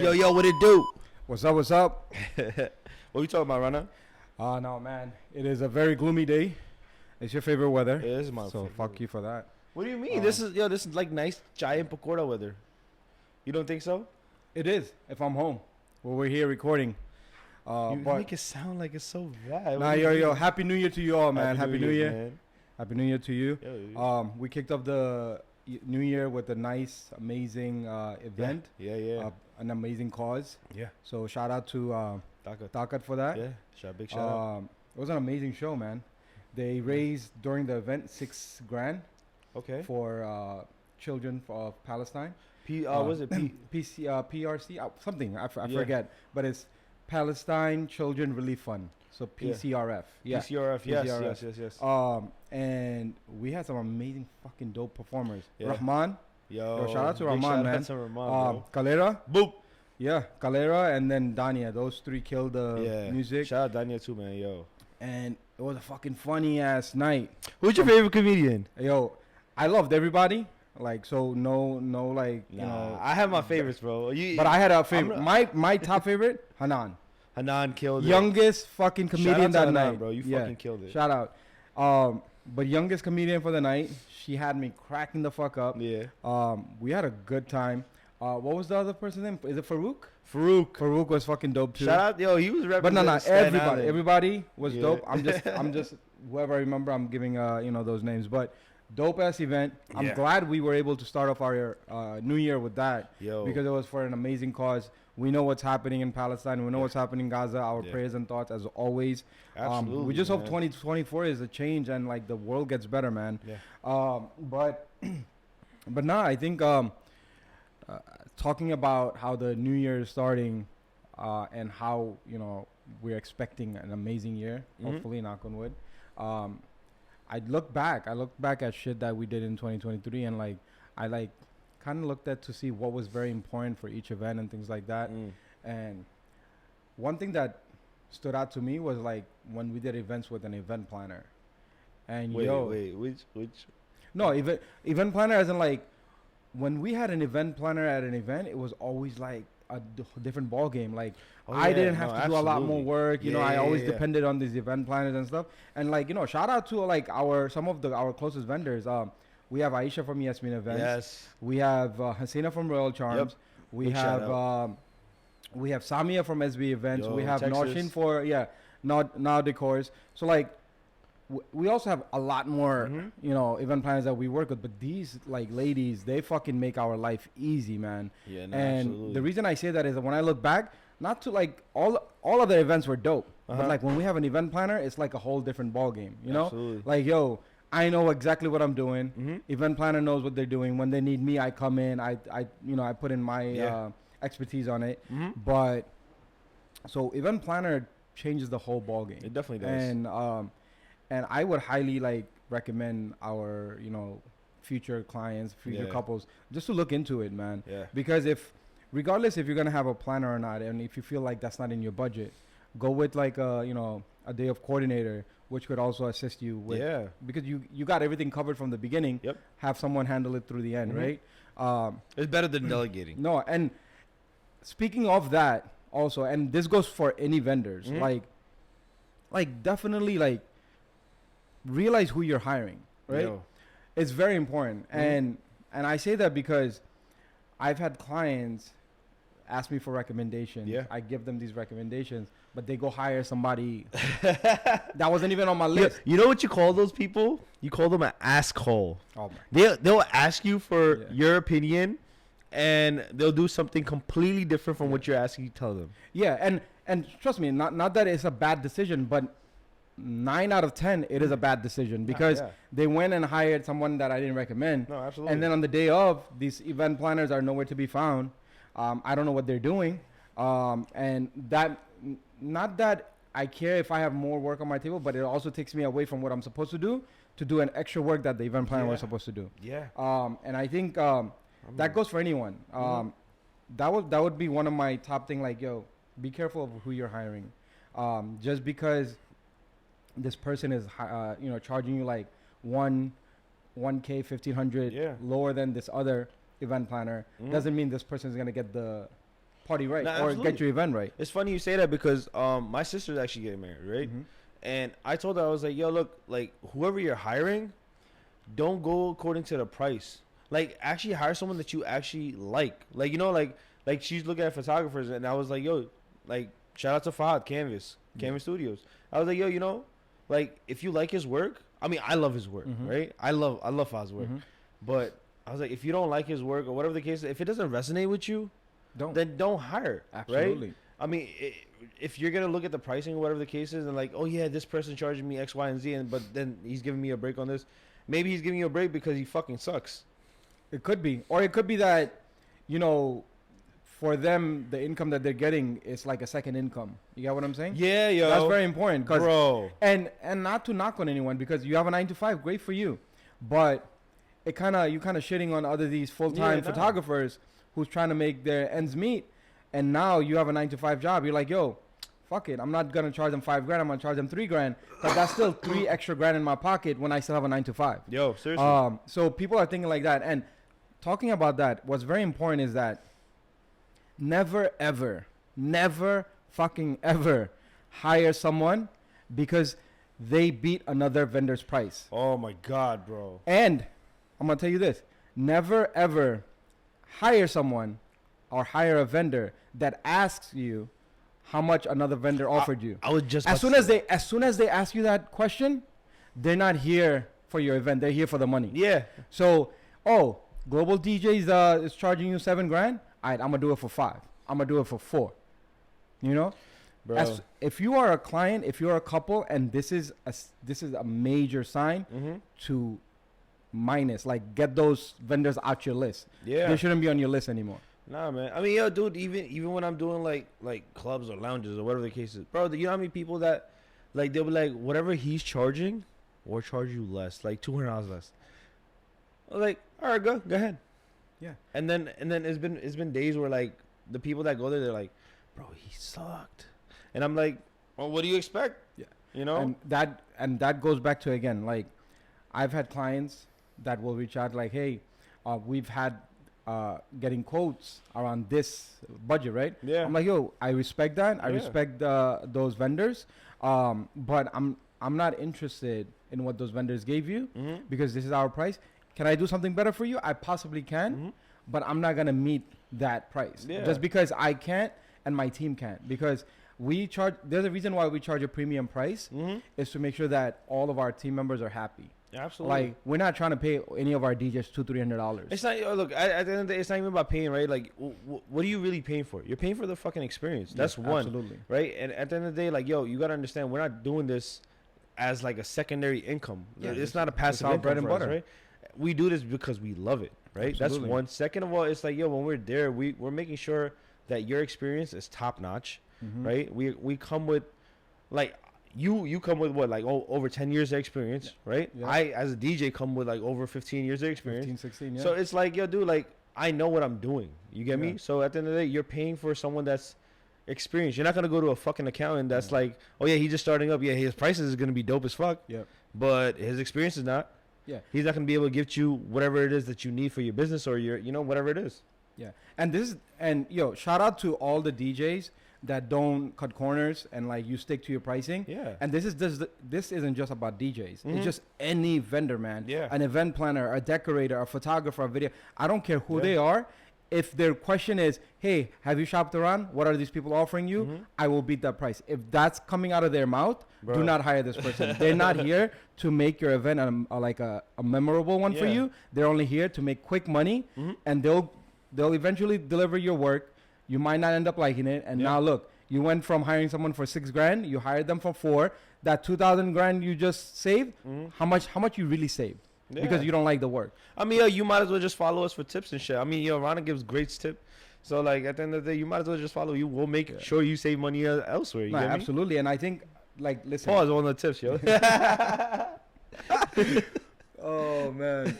Yo, what it do? What's up? What's up? What you talking about, Runner? No, man. It is a very gloomy day. It's your favorite weather. Yeah, this is my So favorite. fuck you for that. What do you mean? This is like nice giant Pacoda weather. You don't think so? It is. If I'm home, well, we're here recording. You But make it sound like it's so bad. nah, yo, Happy New Year to you all, man. Happy New Year. Man. Happy New Year to you. Yo, We kicked off the New Year with a nice, amazing event. Yeah. An amazing cause. Yeah. So shout out to Taka. Takat for that. Yeah. Big shout out. It was an amazing show, man. They raised during the event $6,000 Okay. for children of Palestine. Was it P? PRC? Something. I Yeah. forget. But it's Palestine Children Relief Fund. So PCRF. Yeah. PCRF. Yes. And we had some amazing fucking dope performers. Yeah. Rahman. Yo, Shout out to big Rahman, shout man. out to Rahman, bro. Kalera. Boop. Yeah. Kalera and then Dania. Those three killed the music. Shout out Daniel too, man. Yo. And it was a fucking funny ass night. Who's your favorite comedian? Yo, I loved everybody. Like, so no, like, you know. I have my favorites, bro. But I had a favorite. My top favorite, Hanan. Hanan killed it. Youngest fucking comedian Shout out to that Hanan, night, bro. You fucking killed it. Shout out. But youngest comedian for the night. She had me cracking the fuck up. Yeah. We had a good time. What was the other person's name? Is it Farouk? Farouk. Farouk was fucking dope too. Shout out, yo. He was But representing. no, Staten everybody. Island. Everybody was Yeah. dope. I'm just whoever I remember. I'm giving those names. But dope ass event. I'm Yeah. glad we were able to start off our New Year with that. Yo. Because it was for an amazing cause. We know what's happening in Palestine. We know Yeah. what's happening in Gaza. Our Yeah. prayers and thoughts, as always. Absolutely. We just hope man. 2024 is a change and like the world gets better, man. Yeah. But nah, I think talking about how the new year is starting and how we're expecting an amazing year, hopefully, knock on wood. I look back at shit that we did in 2023, and I kind of looked at to see what was very important for each event and things like that. And one thing that stood out to me was like when we did events with an event planner. And Wait, which? No, event planner as in like when we had an event planner at an event, it was always like a different ball game. Like I didn't have to do a lot more work. I always depended on these event planners and stuff. And like shout out to like some of our closest vendors. We have Aisha from Yasmin Events. Yes. We have Hasina from Royal Charms. Yep. We Big have Samia from SB Events. Yo, we have Texas. Norshin for now Decors. So like we also have a lot more event planners that we work with, but these like ladies, they fucking make our life easy, man. Yeah, no, and absolutely. the reason I say that is that when I look back, not to like all of the events were dope, but like when we have an event planner, it's like a whole different ball game, Absolutely. Like I know exactly what I'm doing. Event planner knows what they're doing. When they need me, I come in. I put in my expertise on it. But so event planner changes the whole ball game. It definitely does. And I would highly recommend our future clients, future couples, just to look into it, man. Yeah. Because regardless if you're gonna have a planner or not, and if you feel like that's not in your budget, go with like a day of coordinator, which could also assist you with. Yeah. Because you got everything covered from the beginning. Yep. Have someone handle it through the end, right? It's better than delegating. No, and speaking of that also, and this goes for any vendors, like definitely like realize who you're hiring, right? Yo. It's very important. And I say that because I've had clients ask me for recommendations. Yeah. I give them these recommendations, but they go hire somebody that wasn't even on my list. You know what you call those people? You call them an ask hole. Oh my. They'll ask you for your opinion, and they'll do something completely different from what you're asking you to tell them. Yeah, and trust me, not that it's a bad decision, but 9 out of 10 it is a bad decision because they went and hired someone that I didn't recommend. No, absolutely. And then on the day of, these event planners are nowhere to be found. I don't know what they're doing. And that, not that I care if I have more work on my table, but it also takes me away from what I'm supposed to do an extra work that the event planner was supposed to do. Yeah. And I think that goes for anyone. That would be one of my top thing. Like, yo, be careful of who you're hiring. Just because this person is charging you like 1K 1,500 lower than this other event planner doesn't mean this person is gonna get the party right Nah, or absolutely. get your event right. It's funny you say that because my sister's actually getting married, right? Mm-hmm. And I told her, I was like, yo, look, like whoever you're hiring, don't go according to the price. Like actually hire someone that you actually like, you know, like she's looking at photographers, and I was like, yo, like shout out to Fahad Canvas Studios. I was like, yo, you know, like if you like his work, I mean, I love his work, right? I love Fahad's work, but I was like, if you don't like his work or whatever the case, if it doesn't resonate with you, then don't hire. Absolutely. Right? I mean, if you're gonna look at the pricing or whatever the case is, and like, oh yeah, this person charging me X, Y, and Z, but then he's giving me a break on this. Maybe he's giving you a break because he fucking sucks. It could be, or it could be that, you know, for them the income that they're getting is like a second income. You get what I'm saying? Yeah, yo. That's very important, bro. And not to knock on anyone, because you have a 9 to 5, great for you, but you kind of shitting on other these full-time photographers who's trying to make their ends meet, and now you have a 9 to 5 job. You're like, yo, fuck it, I'm not gonna charge them $5,000. I'm gonna charge them $3,000, but that's still $3 extra grand in my pocket when I still have a 9 to 5. Yo, seriously. So people are thinking like that, and talking about that, what's very important is that never fucking ever hire someone because they beat another vendor's price. Oh my God, bro. And I'm gonna tell you this: never ever hire someone or hire a vendor that asks you how much another vendor offered you. I would just as soon as they ask you that question, they're not here for your event. They're here for the money. Yeah. So, Global DJs is charging you $7,000. All right, I'm gonna do it for 5. I'm gonna do it for 4. You know, bro. If you are a client, if you're a couple, and this is a major sign to minus, like, get those vendors out your list. Yeah. They shouldn't be on your list anymore. Nah, man. I mean, yo, dude, even when I'm doing like clubs or lounges or whatever the case is, bro, you know how many people that like they'll be like, whatever he's charging, we'll charge you less, like $200 less. I was like, all right, go ahead. Yeah. And then it's been days where like the people that go there, they're like, bro, he sucked, and I'm like, well, what do you expect? Yeah. You know. And that goes back to, again, like, I've had clients that will reach out like, hey, we've had getting quotes around this budget, right? Yeah. I'm like, yo, I respect that. I respect those vendors, but I'm not interested in what those vendors gave you because this is our price. Can I do something better for you? I possibly can, but I'm not gonna meet that price just because I can't and my team can't, because we charge. There's a reason why we charge a premium price is to make sure that all of our team members are happy. Absolutely. Like, we're not trying to pay any of our DJs $200-$300. It's not. Look, at the end of the day, it's not even about paying, right? Like, what are you really paying for? You're paying for the fucking experience. That's one. Absolutely. Right? And at the end of the day, like, yo, you gotta understand, we're not doing this as like a secondary income. Yeah, it's not a passive income bread and for us, butter. right? We do this because we love it, right? Absolutely. That's one. Second of all, it's like, yo, when we're there, we're making sure that your experience is top notch, right? We come with, like, you come with what, like, over 10 years of experience, right? Yeah. I, as a DJ, come with like over 15 years of experience. 15, 16, yeah. So it's like, yo, dude, like, I know what I'm doing. You get me? So at the end of the day, you're paying for someone that's experienced. You're not gonna go to a fucking accountant that's like, oh yeah, he's just starting up. Yeah, his prices is gonna be dope as fuck. Yep. But his experience is not. Yeah. He's not gonna be able to give you whatever it is that you need for your business or your, you know, whatever it is. Yeah. And yo, shout out to all the DJs that don't cut corners and, like, you stick to your pricing. Yeah. And this isn't just about DJs. It's just any vendor, man. Yeah. An event planner, a decorator, a photographer, a video. I don't care who they are. If their question is, hey, have you shopped around? What are these people offering you? I will beat that price. If that's coming out of their mouth, do not hire this person. They're not here to make your event a memorable one for you. They're only here to make quick money, and they'll eventually deliver your work. You might not end up liking it, and now look, you went from hiring someone for $6,000, you hired them for 4. That $2,000 you just saved, how much you really saved? Yeah. Because you don't like the work. I mean, yo, you might as well just follow us for tips and shit. I mean, yo, Rana gives great tip. So, like, at the end of the day, you might as well just follow you. We'll make sure you save money elsewhere. You get me? Absolutely. And I think, like, listen. Pause on the tips, yo. Oh, man.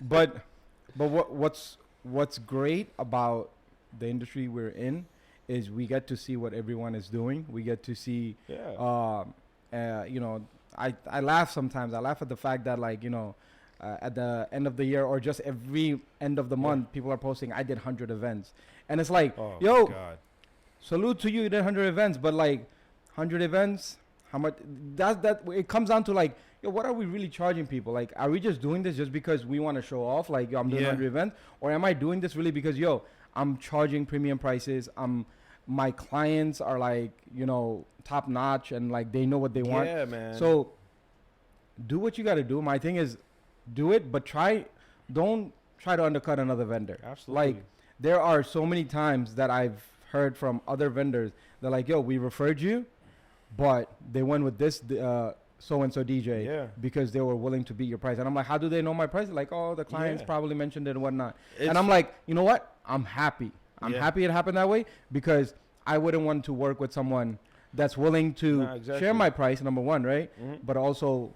But what's great about the industry we're in is we get to see what everyone is doing. We get to see, you know, I laugh sometimes. I laugh at the fact that, like, you know, at the end of the year or just every end of the month, people are posting, I did 100 events. And it's like, Oh, yo, God. salute to you, you did 100 events, but like 100 events, how much? That it comes down to like, yo, what are we really charging people? Like, are we just doing this just because we want to show off? Like, yo, I'm doing 100 events, or am I doing this really because, yo, I'm charging premium prices. My clients are like, top notch, and like they know what they want. Yeah, man. So do what you got to do. My thing is, do it, but don't try to undercut another vendor. Absolutely. Like, there are so many times that I've heard from other vendors. They're like, yo, we referred you, but they went with this so-and-so DJ because they were willing to beat your price. And I'm like, how do they know my price? Like, oh, the clients probably mentioned it and whatnot. And I'm like, you know what? I'm happy. I'm happy it happened that way, because I wouldn't want to work with someone that's willing to share my price, number one, right? But also,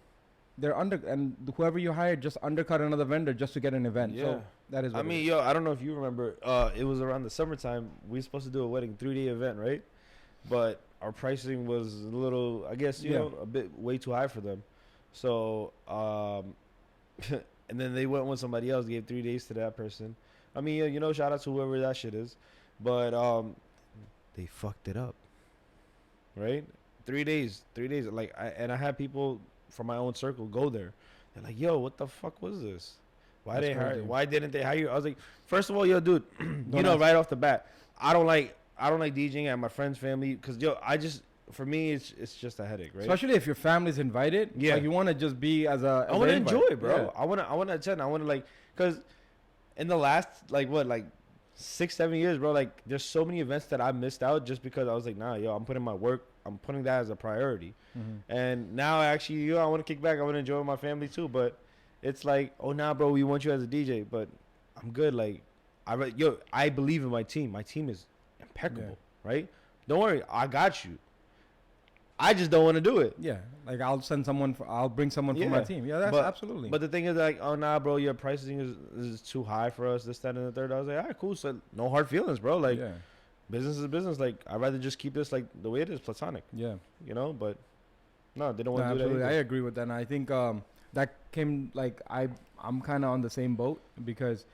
and whoever you hired just undercut another vendor just to get an event. So that is what I don't know if you remember, it was around the summertime. We were supposed to do a wedding 3-day event, right? But our pricing was a little, I guess, you know, a bit way too high for them. So, and then they went with somebody else, gave 3 days to that person. I mean, shout out to whoever that shit is. But they fucked it up, right? 3 days. Like, I had people from my own circle go there. They're like, yo, what the fuck was this? Why didn't they hire you? I was like, first of all, yo, dude, right off the bat, I don't like DJing at my friend's family because, for me, it's just a headache, right? Especially if your family's invited. Yeah. Like, you want to just be as a... I want to enjoy it, bro. Yeah. I want to attend. I want to, like... Because in the last, 6-7 years, bro, like, there's so many events that I missed out just because I was like, nah, yo, I'm putting my work... I'm putting that as a priority. And now, actually, I want to kick back. I want to enjoy with my family, too. But it's like, oh, nah, bro, we want you as a DJ. But I'm good. Like, I believe in my team. My team is impeccable, right? Don't worry, I got you. I just don't want to do it. Yeah, like I'll bring someone from my team. Yeah, that's absolutely. But the thing is, like, oh nah, bro, your pricing is too high for us. This, that, and the third. I was like, all right, cool. So no hard feelings, bro. Like, business is business. Like, I'd rather just keep this like the way it is, platonic. Yeah, But no, they don't want to do that. I agree with that. And I think that came like I'm kind of on the same boat because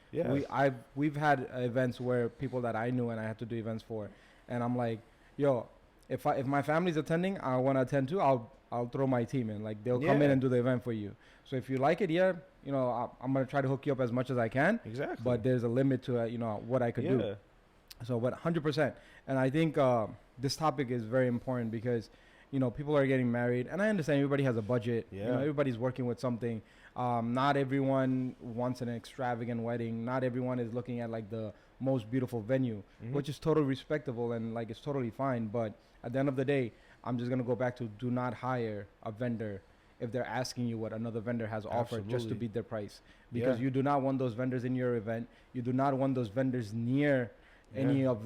we've had events where people that I knew and I had to do events for, and I'm like, yo, if my family's attending, I want to attend too. I'll throw my team in. Like, they'll come in and do the event for you. So if you like it, I'm gonna try to hook you up as much as I can. Exactly. But there's a limit to what I could do. So, but 100%. And I think this topic is very important because people are getting married, and I understand everybody has a budget. Yeah. Everybody's working with something. Not everyone wants an extravagant wedding. Not everyone is looking at like the most beautiful venue, which is totally respectable and like it's totally fine. But at the end of the day, I'm just gonna go back to do not hire a vendor if they're asking you what another vendor has offered just to beat their price, because you do not want those vendors in your event. You do not want those vendors near any of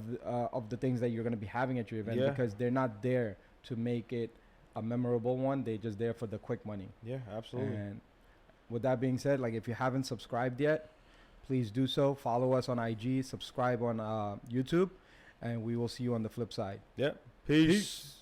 the things that you're gonna be having at your event because they're not there to make it a memorable one. They're just there for the quick money. Yeah, absolutely. And with that being said, like, if you haven't subscribed yet, please do so. Follow us on IG, subscribe on YouTube, and we will see you on the flip side. Yeah. Peace.